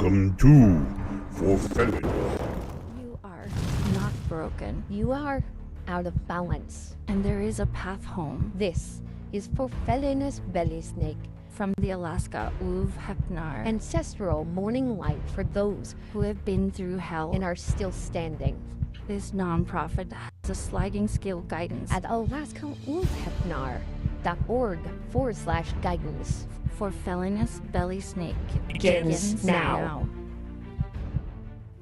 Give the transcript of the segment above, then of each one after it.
Welcome to Fournseven. You are not broken. You are out of balance, and there is a path home. This is fournseven-poster belysning, from the Alaska ulfhednar, ancestral morning light for those who have been through hell and are still standing. This nonprofit has a sliding scale guidance at alaskaulfhednar.org/guidance. Fournseven-poster belysning begins now.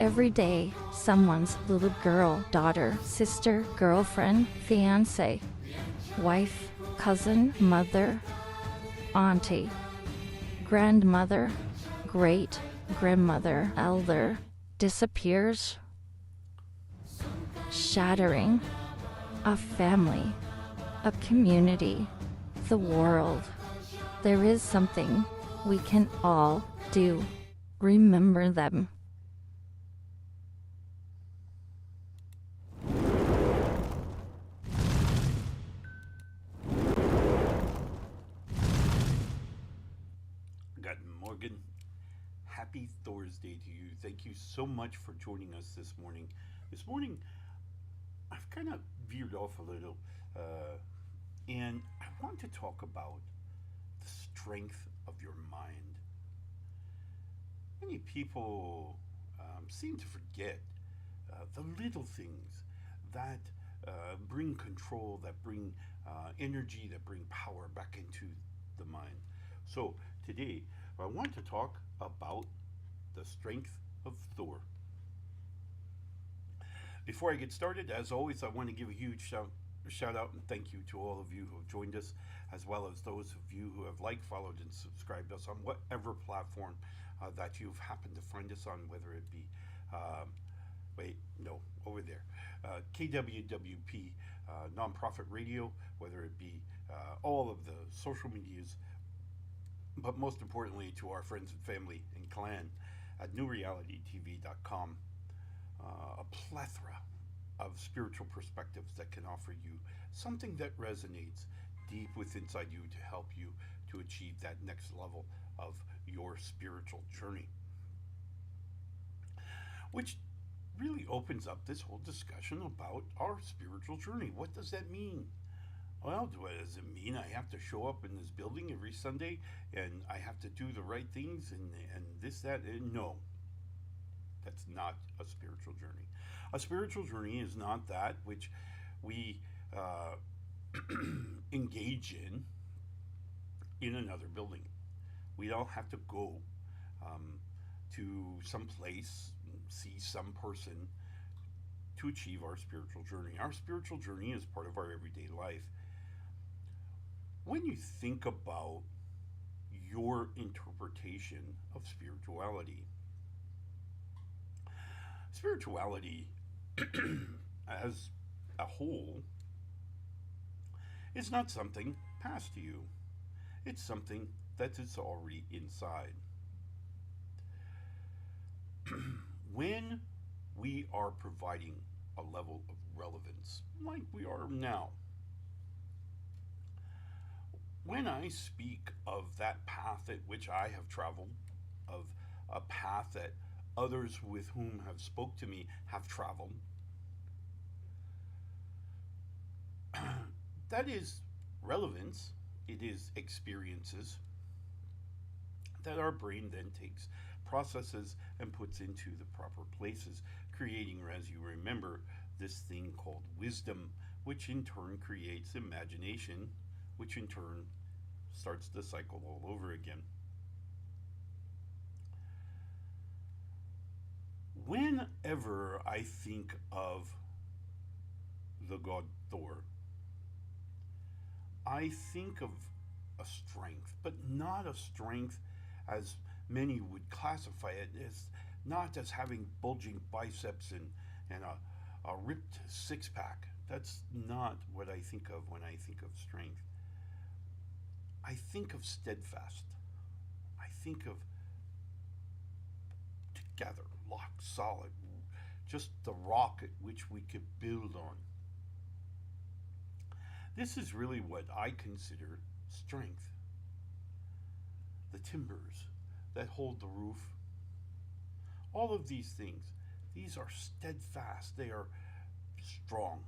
Every day, someone's little girl, daughter, sister, girlfriend, fiance, wife, cousin, mother, auntie, grandmother, great-grandmother, elder, disappears, shattering a family, a community, the world. There is something we can all do. Remember them. Good Morgan. Happy Thursday to you. Thank you so much for joining us this morning. This morning, I've kind of veered off a little, and I want to talk about the strength of your mind. Many people seem to forget the little things that bring control, that bring energy, that bring power back into the mind. So today, I want to talk about the strength of Þórr. Before I get started, as always, I want to give a huge shout out and thank you to all of you who have joined us, as well as those of you who have liked, followed, and subscribed us on whatever platform that you've happened to find us on, whether it be, over there, KWWP Nonprofit Radio, whether it be all of the social medias, but most importantly to our friends and family and clan at newrealitytv.com, a plethora of spiritual perspectives that can offer you something that resonates deep within inside you to help you to achieve that next level of your spiritual journey, which really opens up this whole discussion about our spiritual journey. What does that mean? Well, does it mean I have to show up in this building every Sunday and I have to do the right things and this, that? And no, that's not a spiritual journey. A spiritual journey is not that which we engage in another building. We don't have to go to some place, see some person to achieve our spiritual journey. Our spiritual journey is part of our everyday life. When you think about your interpretation of spirituality as a whole is not something past you. It's something that is already inside. When we are providing a level of relevance, like we are now, when I speak of that path at which I have traveled, of a path that others with whom have spoke to me have traveled, that is relevance. It is experiences that our brain then takes, processes, and puts into the proper places, creating, as you remember, this thing called wisdom, which in turn creates imagination, which in turn starts the cycle all over again. Whenever I think of the god Þórr, I think of a strength, but not a strength as many would classify it, as not as having bulging biceps and a ripped six-pack. That's not what I think of when I think of strength. I think of steadfast. I think of together, lock solid, just the rock at which we could build on. This is really what I consider strength. The timbers that hold the roof, All of these things, these are steadfast, they are strong.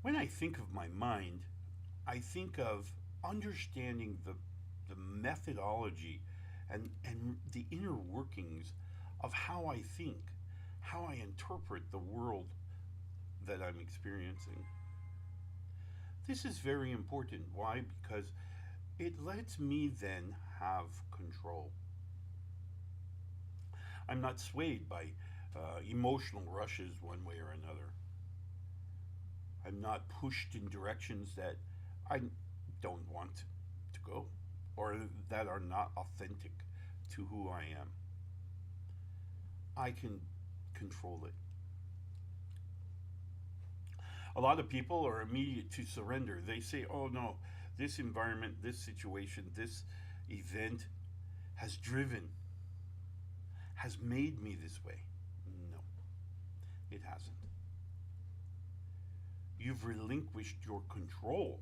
When I think of my mind, I think of understanding the methodology and the inner workings of how I think, how I interpret the world that I'm experiencing. This is very important. Why? Because it lets me then have control. I'm not swayed by emotional rushes one way or another. I'm not pushed in directions that I don't want to go or that are not authentic to who I am. I can control it. A lot of people are immediate to surrender. They say, oh no, this environment, this situation, this event has made me this way. No, it hasn't. You've relinquished your control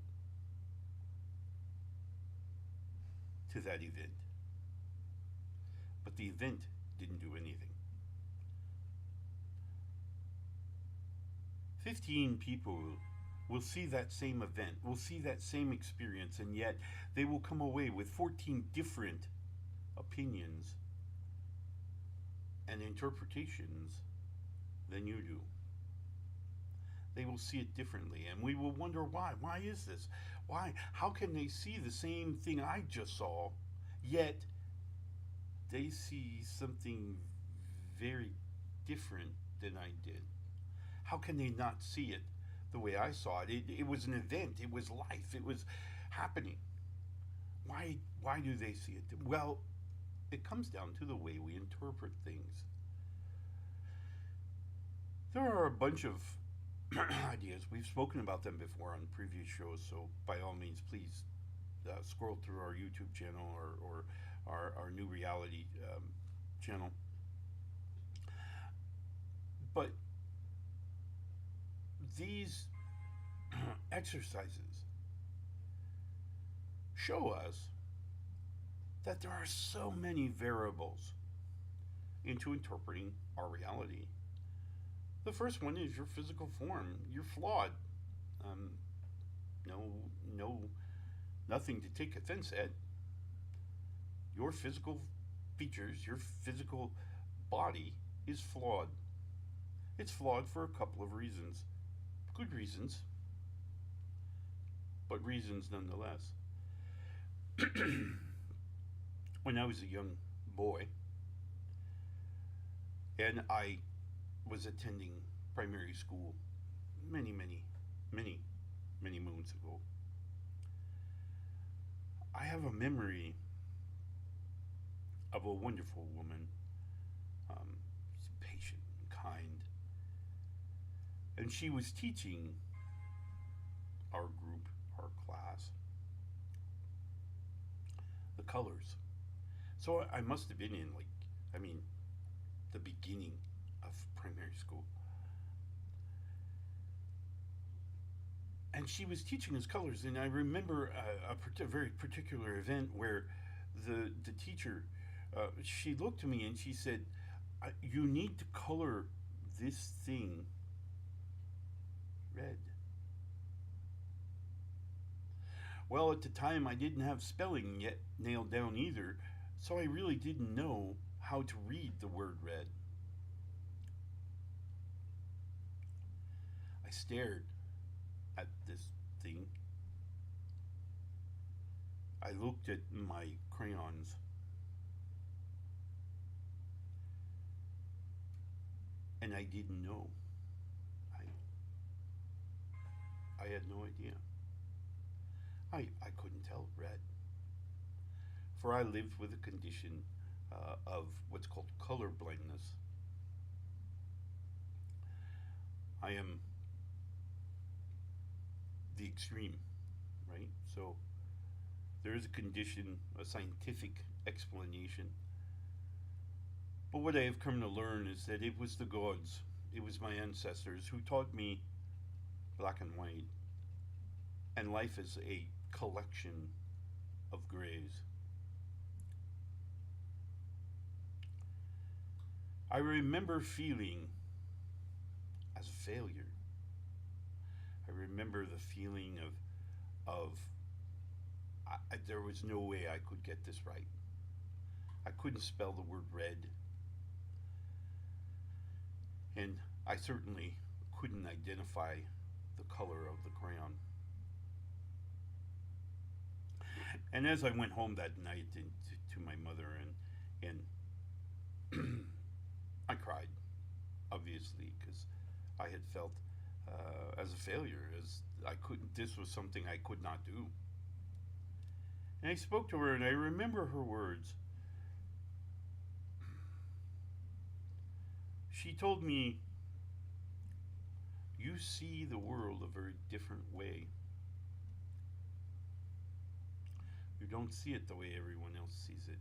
to that event. But the event didn't do anything. 15 people will see that same event, will see that same experience, and yet they will come away with 14 different opinions and interpretations than you do. They will see it differently, and we will wonder why. Why is this? Why? How can they see the same thing I just saw, yet they see something very different than I did? How can they not see it the way I saw it? It was an event. It was life. It was happening. Why do they see it? Well, it comes down to the way we interpret things. There are a bunch of ideas. We've spoken about them before on previous shows, so by all means, please scroll through our YouTube channel or our New Reality channel. But these exercises show us that there are so many variables into interpreting our reality. The first one is your physical form. You're flawed. Nothing to take offense at. Your physical features, your physical body is flawed. It's flawed for a couple of reasons. Good reasons, but reasons nonetheless. When I was a young boy, and I was attending primary school many moons ago, I have a memory of a wonderful woman, patient and kind, and she was teaching our group, our class, the colors. So I must have been in the beginning of primary school. And she was teaching us colors, and I remember a very particular event where the teacher, she looked at me and she said, you need to color this thing red. Well, at the time I didn't have spelling yet nailed down either, so I really didn't know how to read the word red. I stared at this thing. I looked at my crayons. And I didn't know. I had no idea. I couldn't tell red. For I lived with a condition of what's called color blindness. I am the extreme, right? So there is a condition, a scientific explanation. But what I have come to learn is that it was the gods, it was my ancestors who taught me black and white, and life is a collection of grays. I remember feeling as a failure. I remember the feeling of there was no way I could get this right. I couldn't spell the word red, and I certainly couldn't identify the color of the crayon. And as I went home that night to my mother, and I cried, obviously, because I had felt as a failure, as I couldn't. This was something I could not do. And I spoke to her, and I remember her words. She told me, "You see the world a very different way. You don't see it the way everyone else sees it.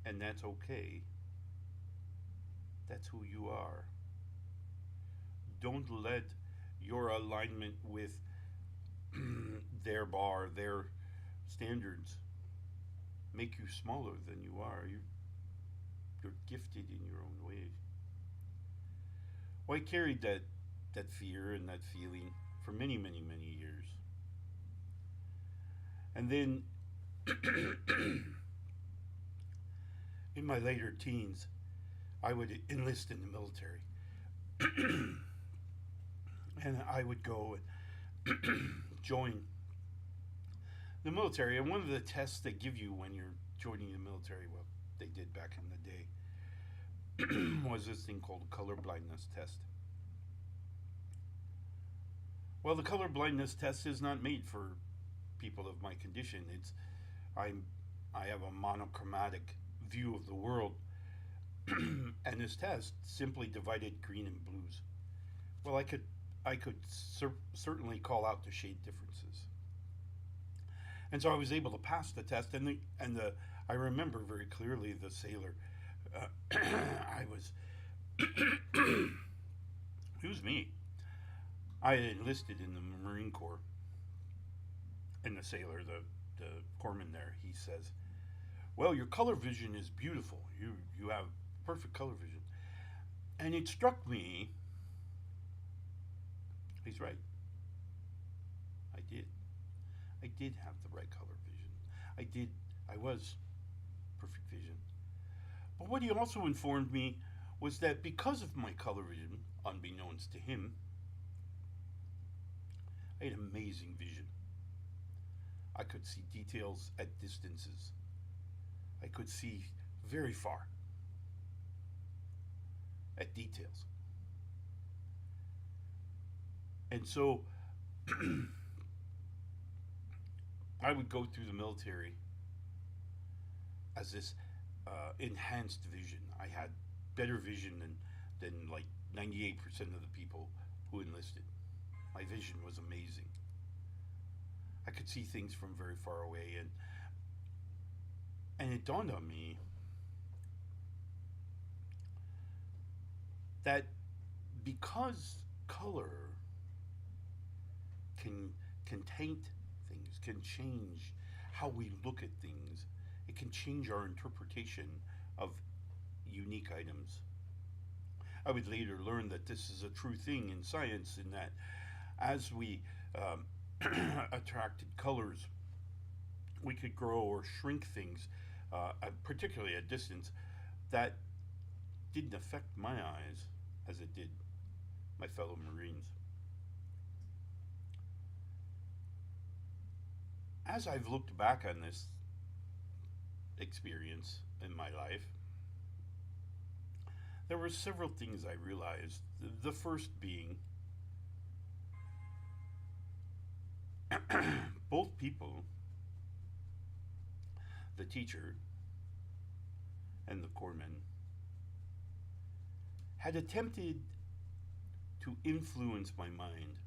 And that's okay. That's who you are. Don't let your alignment with their bar, their standards, make you smaller than you are. You're gifted in your own ways." Well, I carried that fear and that feeling for many, many, many years. And then in my later teens, I would enlist in the military. And I would go and join the military. And one of the tests they give you when you're joining the military, well, they did back in the day, was this thing called a color blindness test. Well, the color blindness test is not made for people of my condition. I have a monochromatic view of the world, and this test simply divided green and blues. Well, I could certainly call out the shade differences, and so I was able to pass the test. I remember very clearly the sailor. I was, it was me. I had enlisted in the Marine Corps, and the sailor, the corpsman there, he says, "Well, your color vision is beautiful. You have perfect color vision." And it struck me, he's right. I did have the right color vision. I was perfect vision. But what he also informed me was that because of my color vision, unbeknownst to him, I had amazing vision. I could see details at distances. I could see very far at details. And so I would go through the military as this enhanced vision. I had better vision than like 98% of the people who enlisted. My vision was amazing. I could see things from very far away, and it dawned on me that because color can taint things, can change how we look at things, it can change our interpretation of unique items. I would later learn that this is a true thing in science, in that as we attracted colors, we could grow or shrink things, particularly at distance, that didn't affect my eyes as it did my fellow Marines. As I've looked back on this experience in my life, there were several things I realized. The first being both people, the teacher and the corpsman, had attempted to influence my mind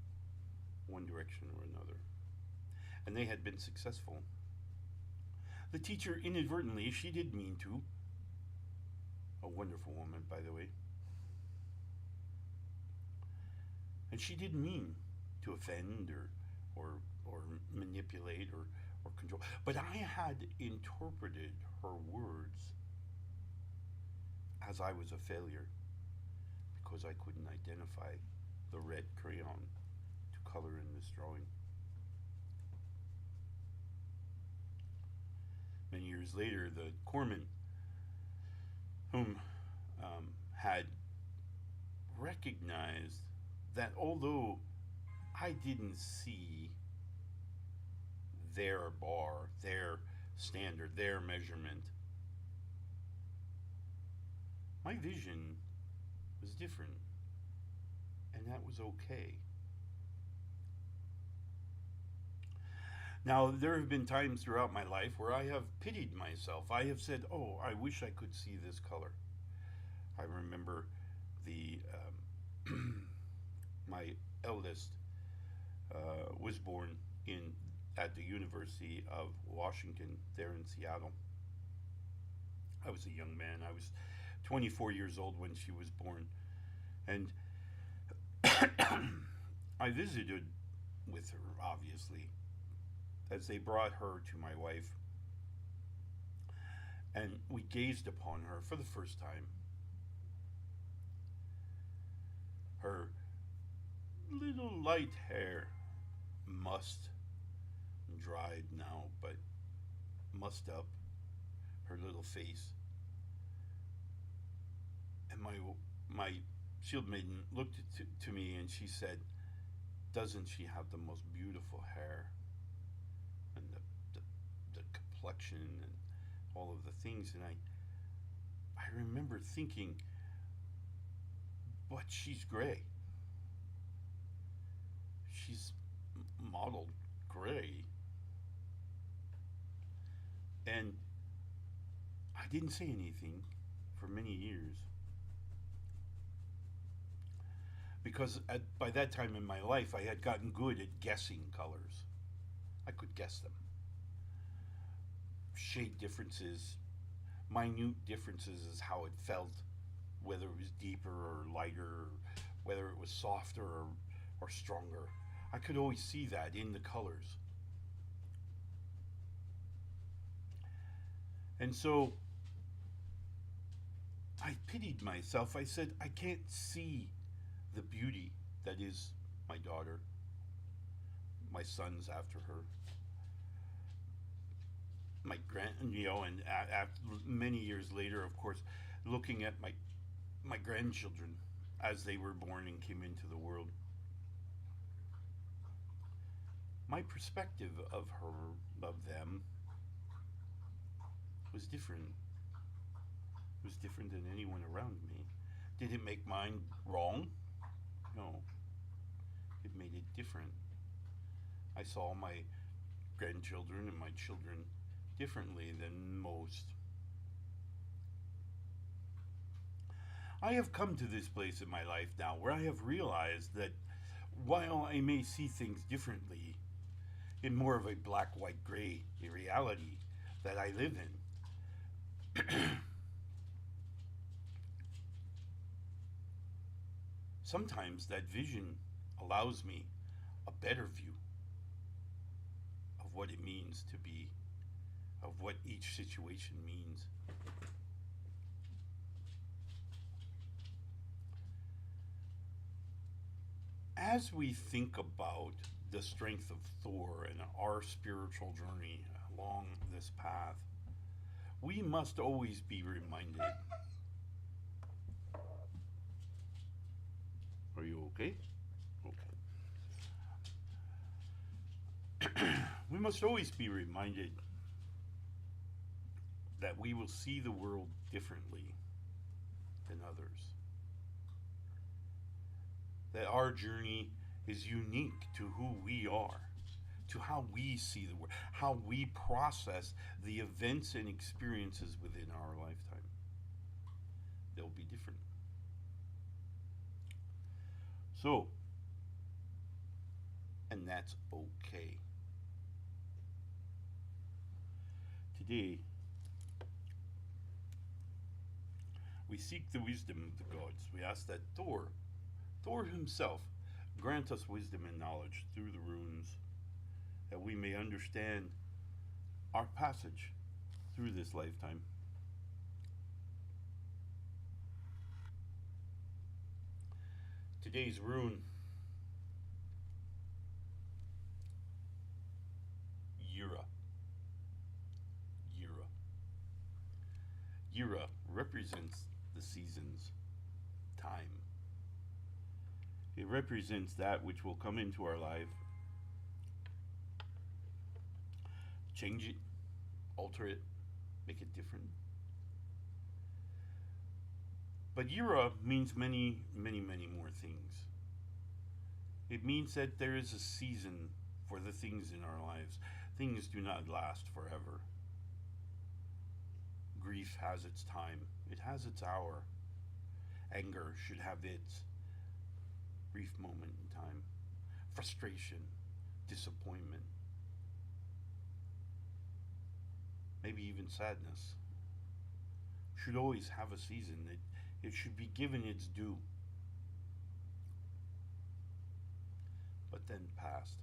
one direction or another, and they had been successful. The teacher inadvertently, she did mean to, a wonderful woman, by the way, and she didn't mean to offend or manipulate or control, but I had interpreted her words as I was a failure because I couldn't identify the red crayon to color in this drawing. Many years later, the corpsman, whom had recognized that although I didn't see their bar, their standard, their measurement, my vision was different, and that was okay. Now, there have been times throughout my life where I have pitied myself. I have said, oh, I wish I could see this color. I remember my eldest was born at the University of Washington, there in Seattle. I was a young man. I was 24 years old when she was born. And I visited with her, obviously, as they brought her to my wife. And we gazed upon her for the first time. Her little light hair, mussed, dried now, but mussed up, her little face. And my shield maiden looked to me and she said, doesn't she have the most beautiful hair? And the complexion and all of the things. And I remember thinking, but she's gray. She's mottled gray. And I didn't say anything for many years. Because by that time in my life, I had gotten good at guessing colors. I could guess them. Shade differences, minute differences is how it felt, whether it was deeper or lighter, whether it was softer or stronger. I could always see that in the colors. And so I pitied myself. I said, I can't see the beauty that is my daughter, my sons after her, my and many years later, of course, looking at my grandchildren as they were born and came into the world. My perspective of them, was different. It was different than anyone around me. Did it make mine wrong? No. It made it different. I saw my grandchildren and my children differently than most. I have come to this place in my life now where I have realized that while I may see things differently, in more of a black, white, gray reality that I live in, sometimes that vision allows me a better view of what it means to be, of what each situation means. As we think about the strength of Þórr and our spiritual journey along this path, we must always be reminded. Are you okay? Okay. We must always be reminded that we will see the world differently than others. That our journey is unique to who we are, to how we see the world, how we process the events and experiences within our lifetime. They'll be different. So, and that's okay. Today, we seek the wisdom of the gods. We ask that Þórr himself, grant us wisdom and knowledge through the runes, that we may understand our passage through this lifetime. Today's rune, Yura. Yura. Yura represents the seasons, time. It represents that which will come into our life, change it, alter it, make it different. But Yura means many, many, many more things. It means that there is a season for the things in our lives. Things do not last forever. Grief has its time. It has its hour. Anger should have its brief moment in time. Frustration, disappointment, maybe even sadness should always have a season. It should be given its due. But then past.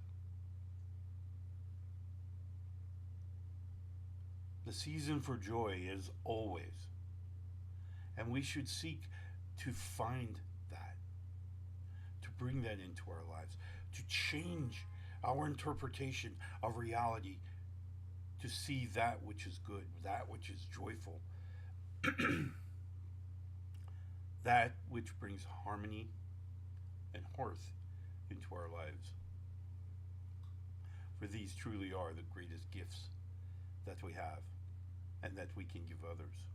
The season for joy is always. And we should seek to find that, to bring that into our lives, to change our interpretation of reality, to see that which is good, that which is joyful, that which brings harmony and hearth into our lives. For these truly are the greatest gifts that we have and that we can give others.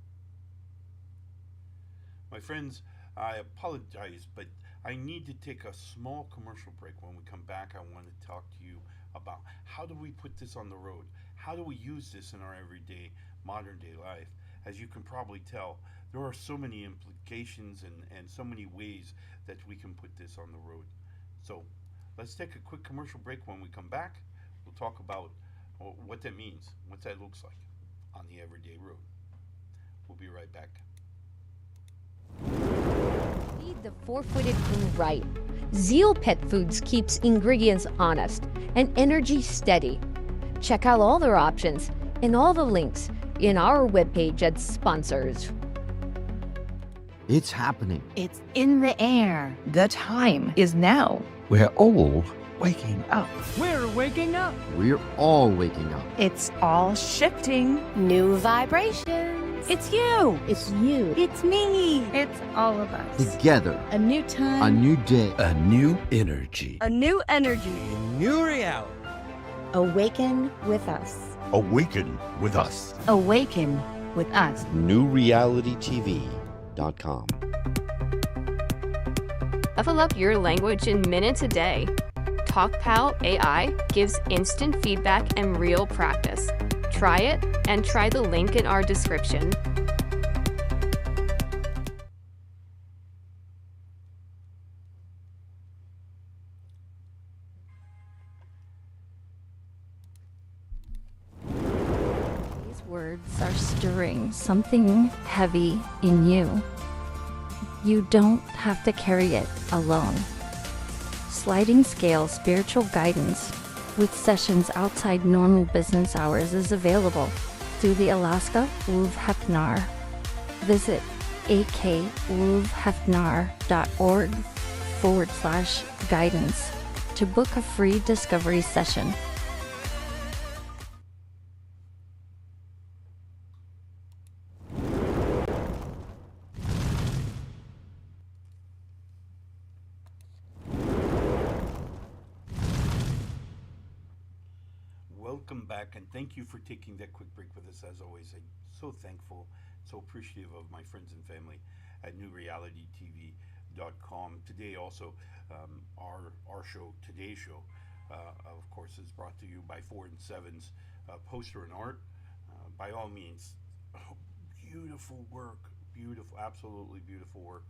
My friends, I apologize, but I need to take a small commercial break. When we come back, I want to talk to you about how do we put this on the road? How do we use this in our everyday, modern day life? As you can probably tell, there are so many implications and so many ways that we can put this on the road. So let's take a quick commercial break. When we come back, we'll talk about what that means, what that looks like on the everyday road. We'll be right back. Feed the four-footed crew right. Zeal Pet Foods keeps ingredients honest and energy steady. Check out all their options and all the links in our webpage at sponsors. It's happening. It's in the air. The time is now. We're all waking up. We're waking up. We're all waking up. It's all shifting. New vibrations. It's you. It's you. It's me. It's all of us. Together. A new time. A new day. A new energy. A new energy. New reality. Awaken with us. Awaken with us. Awaken with us. NewRealityTV.com. Level up your language in minutes a day. TalkPal AI gives instant feedback and real practice. Try it and try the link in our description. These words are stirring something heavy in you. You don't have to carry it alone. Sliding Scale Spiritual Guidance with sessions outside normal business hours is available through the Alaska Ulfhednar. Visit akulfhednar.org/guidance to book a free discovery session. Welcome back, and thank you for taking that quick break with us. As always, I'm so thankful, so appreciative of my friends and family at NewRealityTV.com. Today also, our show, today's show, of course, is brought to you by Fournseven's Poster and Art. By all means, beautiful work, beautiful, absolutely beautiful work.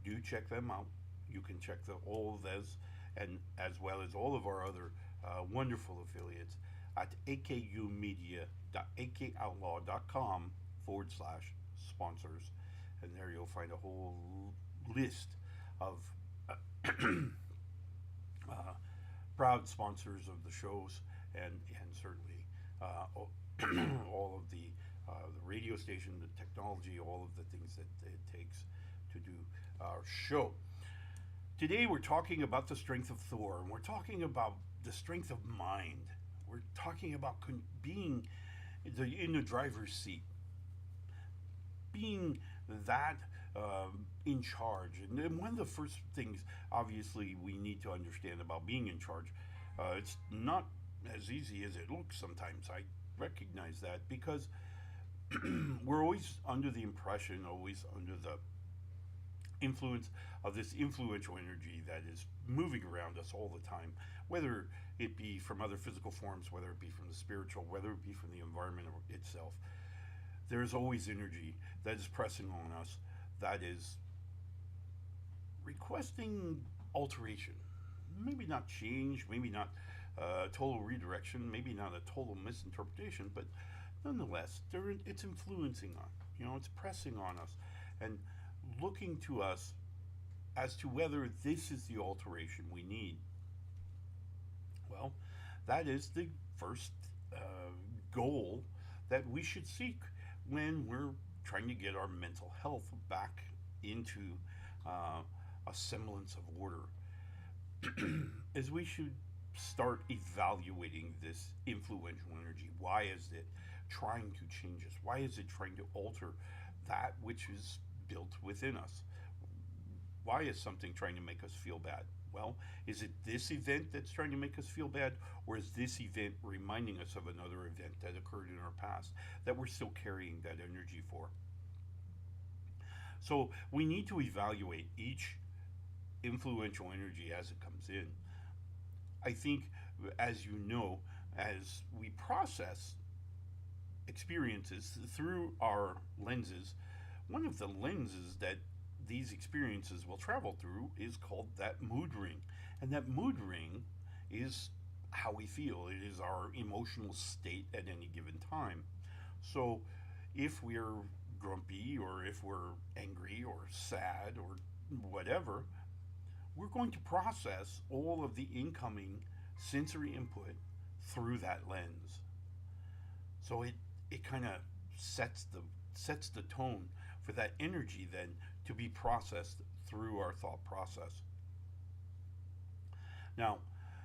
Do check them out. You can check all of those, and as well as all of our other wonderful affiliates at akumedia.akoutlaw.com/sponsors, and there you'll find a whole list of proud sponsors of the shows, and certainly all of the radio station, the technology, all of the things that it takes to do our show. Today we're talking about the strength of Þórr, and we're talking about the strength of mind. We're talking about being in the driver's seat, being that in charge. And one of the first things, obviously, we need to understand about being in charge, it's not as easy as it looks sometimes. I recognize that because we're always under the impression, always under the influence of this influential energy that is moving around us all the time, whether it be from other physical forms, whether it be from the spiritual, whether it be from the environment itself. There's always energy that is pressing on us, that is requesting alteration. Maybe not change, maybe not total redirection, maybe not a total misinterpretation, but nonetheless, it's influencing us. It's pressing on us and looking to us as to whether this is the alteration we need. Well, that is the first goal that we should seek when we're trying to get our mental health back into a semblance of order. Is we should start evaluating this influential energy. Why is it trying to change us? Why is it trying to alter that which is built within us? Why is something trying to make us feel bad? Well, is it this event that's trying to make us feel bad, or is this event reminding us of another event that occurred in our past that we're still carrying that energy for? So we need to evaluate each influential energy as it comes in. I think, as you know, as we process experiences through our lenses, one of the lenses that these experiences will travel through is called that mood ring. And that mood ring is how we feel. It is our emotional state at any given time. So if we're grumpy, or if we're angry or sad or whatever, we're going to process all of the incoming sensory input through that lens. So it kind of sets the tone for that energy then to be processed through our thought process. Now,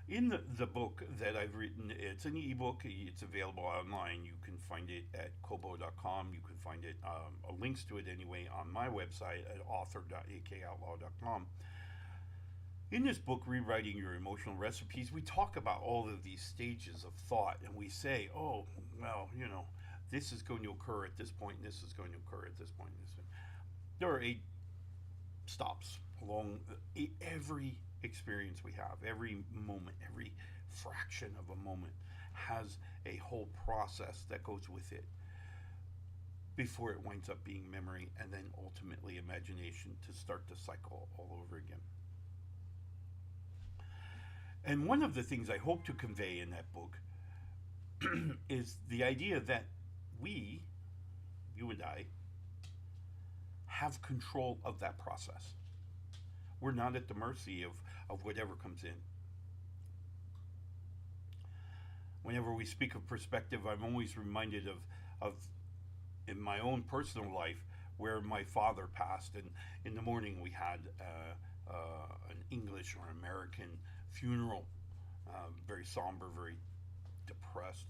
in the book that I've written, it's an ebook. It's available online. You can find it at kobo.com. You can find it, links to it anyway, on my website at author.akoutlaw.com. In this book, Rewriting Your Emotional Recipes, we talk about all of these stages of thought, and we say, oh, well, this is going to occur at this point, and this is going to occur at this point. There are 8 stops along every experience we have. Every moment, every fraction of a moment has a whole process that goes with it before it winds up being memory and then ultimately imagination to start the cycle all over again. And one of the things I hope to convey in that book is the idea that we, you and I, have control of that process. We're not at the mercy of whatever comes in. Whenever we speak of perspective, I'm always reminded of in my own personal life where my father passed, and in the morning we had an English or American funeral, very somber, very depressed,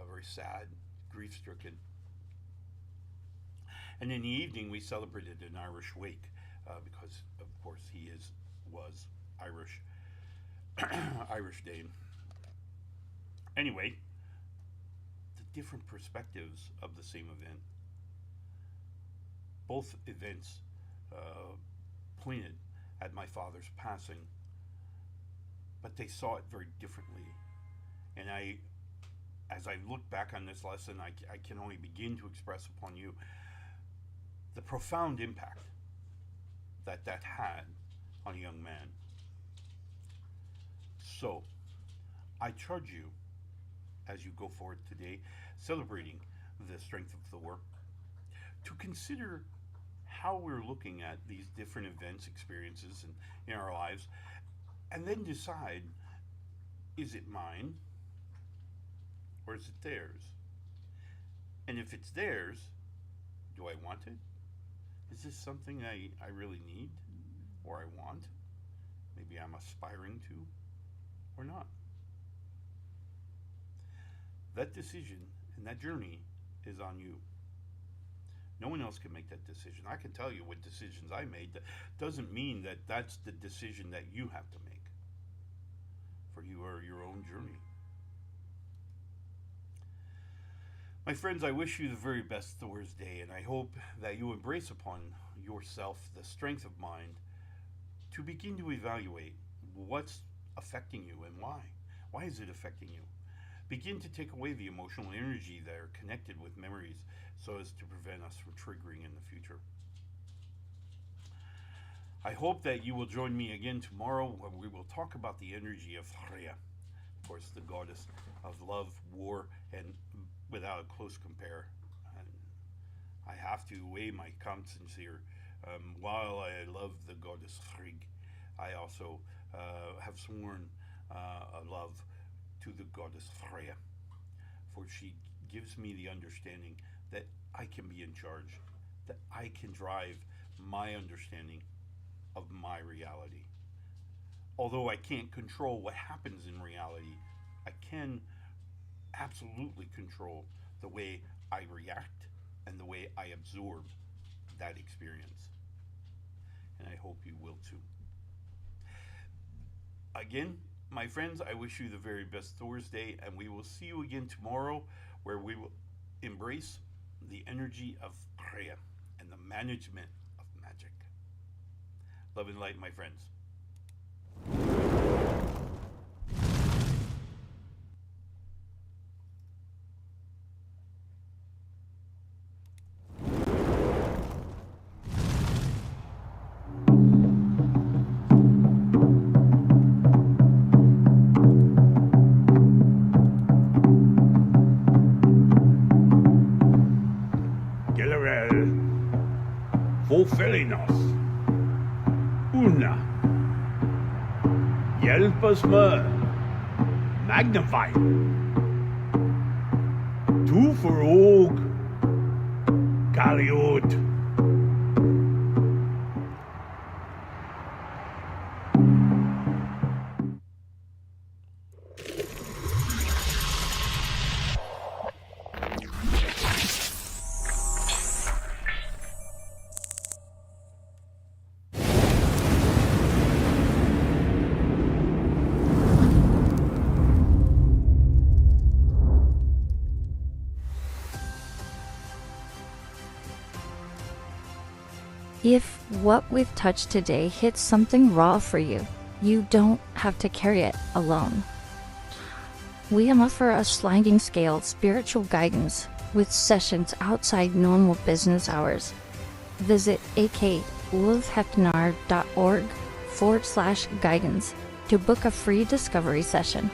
very sad, grief-stricken. And in the evening we celebrated an Irish wake, because of course he was Irish, Irish Dane. Anyway, the different perspectives of the same event. Both events pointed at my father's passing, but they saw it very differently. And as I look back on this lesson, I can only begin to express upon you the profound impact that had on a young man. So, I charge you, as you go forward today, celebrating the strength of Þórr, to consider how we're looking at these different events, experiences in our lives, and then decide, is it mine or is it theirs? And if it's theirs, do I want it? Is this something I really need or I want? maybe I'm aspiring to, or not. That decision and that journey is on you. No one else can make that decision. I can tell you what decisions I made. That doesn't mean that that's the decision that you have to make for your own journey. My friends, I wish you the very best Thor's Day, and I hope that you embrace upon yourself the strength of mind to begin to evaluate what's affecting you and why. Why is it affecting you? Begin to take away the emotional energy that are connected with memories so as to prevent us from triggering in the future. I hope that you will join me again tomorrow when we will talk about the energy of Þórr, of course, the goddess of love, war, and without a close compare. And I have to weigh my conscience here. While I love the goddess Þórr, I also have sworn a love to the goddess Þórr, for she gives me the understanding that I can be in charge, that I can drive my understanding of my reality. Although I can't control what happens in reality, I can absolutely control the way I react and the way I absorb that experience. And I hope you will too. Again, my friends, I wish you the very best Thor's Day, and we will see you again tomorrow, where we will embrace the energy of Þórr and the management of magic. Love and light, my friends. Fulfilling us. Una. Hjälp oss med. Magnify. Tu för og. Kaliot. If what we've touched today hits something raw for you, you don't have to carry it alone. We offer a sliding scale spiritual guidance with sessions outside normal business hours. Visit akulfhednar.org/guidance to book a free discovery session.